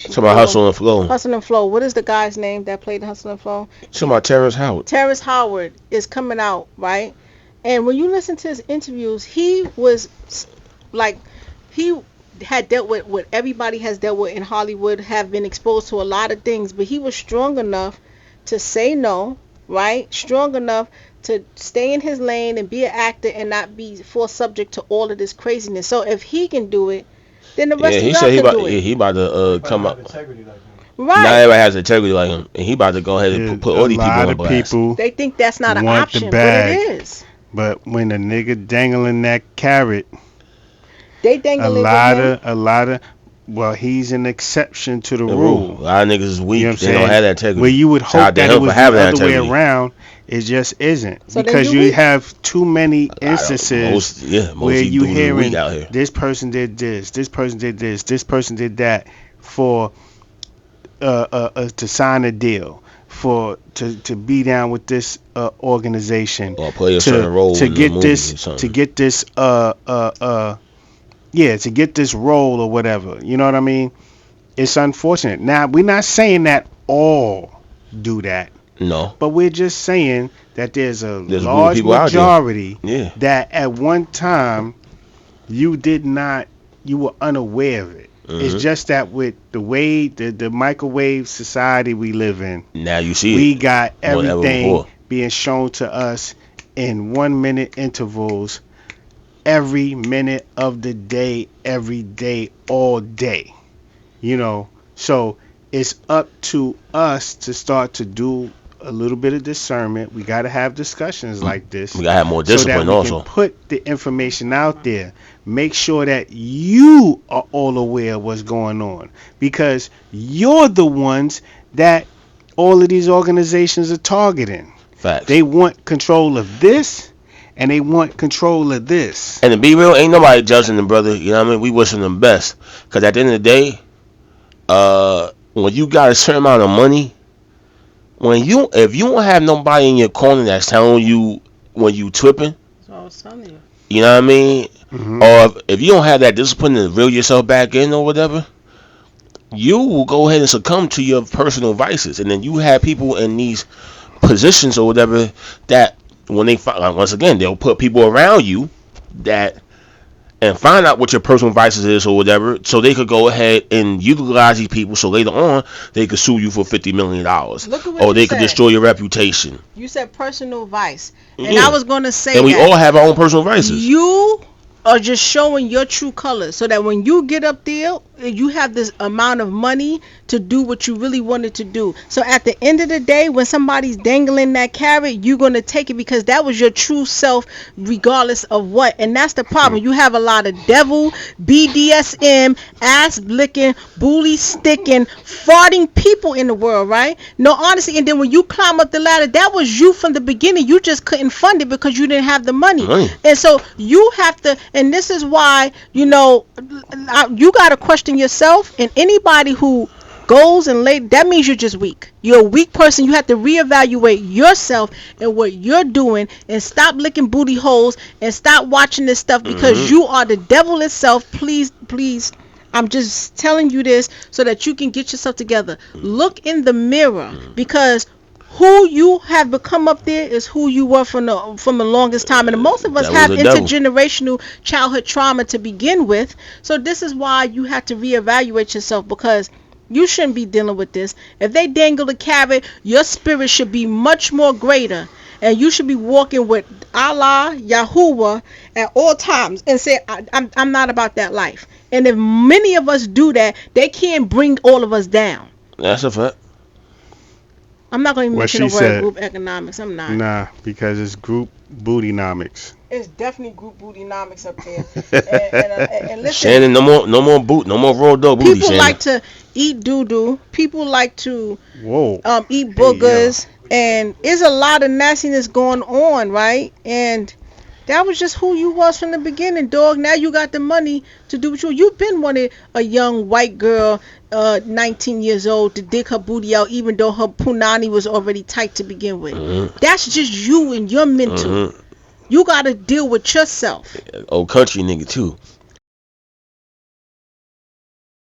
Talking about Hustle and Flow. Hustle and Flow. What is the guy's name that played Hustle and Flow? Talking about Terrance Howard. Terrence Howard is coming out, right? And when you listen to his interviews, he was like, he had dealt with what everybody has dealt with in Hollywood, have been exposed to a lot of things, but he was strong enough to say no, right? Strong enough to stay in his lane and be an actor and not be forced subject to all of this craziness. So if he can do it, then the rest of y'all can do it. Yeah, he about to come up. Right. Not everybody has integrity like him, and he about to go ahead and put all these people on blast. People they think that's not an option, but it is. But when a nigga dangling that carrot, they dangle a lot of. Well, he's an exception to the rule. A lot of niggas is weak. You know they don't have that integrity. Where you would hope that it was the other way around, it just isn't. So because you have too many instances where you hearing this person did this, this person did this, this person did that for to sign a deal, for to be down with this organization, or play a certain role to get this to get this role or whatever. You know what I mean? It's unfortunate. Now, we're not saying that all do that. No. But we're just saying that there's large majority that at one time you were unaware of it. Mm-hmm. It's just that with the way the microwave society we live in, now you see we got everything being shown to us in 1 minute intervals. Every minute of the day, every day, all day, you know. So it's up to us to start to do a little bit of discernment. We got to have discussions like this. We got to have more discipline, so that we also. Can put the information out there. Make sure that you are all aware of what's going on, because you're the ones that all of these organizations are targeting. Facts. They want control of this. And they want control of this. And to be real, ain't nobody judging them, brother. You know what I mean? We wishing them best. Because at the end of the day, when you got a certain amount of money, if you don't have nobody in your corner that's telling you when you tripping, that's what I was telling you. You know what I mean? Mm-hmm. Or if you don't have that discipline to reel yourself back in or whatever, you will go ahead and succumb to your personal vices. And then you have people in these positions or whatever that, when they once again, they'll put people around you that and find out what your personal vices is or whatever, so they could go ahead and utilize these people, so later on they could sue you for $50 million, or they could destroy your reputation. You said personal vice, and I was going to say, and we all have our own personal vices. You are just showing your true colors, so that when you get up there, you have this amount of money to do what you really wanted to do. So at the end of the day, when somebody's dangling that carrot, you're going to take it because that was your true self, regardless of what. And that's the problem. You have a lot of devil, BDSM, ass licking, booty sticking, farting people in the world, right? No, honestly. And then when you climb up the ladder, that was you from the beginning. You just couldn't fund it because you didn't have the money. And so you have to, and this is why, you know, you got to question yourself, and anybody who goes and that means you're just weak. You're a weak person. You have to reevaluate yourself and what you're doing, and stop licking booty holes and stop watching this stuff, because you are the devil itself. Please, I'm just telling you this so that you can get yourself together. Look in the mirror, because who you have become up there is who you were from the longest time. And most of us have intergenerational childhood trauma to begin with. So this is why you have to reevaluate yourself, because you shouldn't be dealing with this. If they dangle the carrot, your spirit should be much more greater. And you should be walking with Allah, Yahuwah at all times and say, I'm not about that life. And if many of us do that, they can't bring all of us down. That's a fact. I'm not going to mention the word group economics. I'm not. Nah, because it's group bootynomics. It's definitely group bootynomics up there. and listen, Shannon, no more raw dog booty. People like to eat doo-doo. People like to eat boogers. Hey, and there's a lot of nastiness going on, right? And that was just who you was from the beginning, dog. Now you got the money to do what you've been wanting a young white girl, 19 years old, to dig her booty out, even though her punani was already tight to begin with. Mm-hmm. That's just you and your mental. Mm-hmm. You got to deal with yourself. Old country nigga too.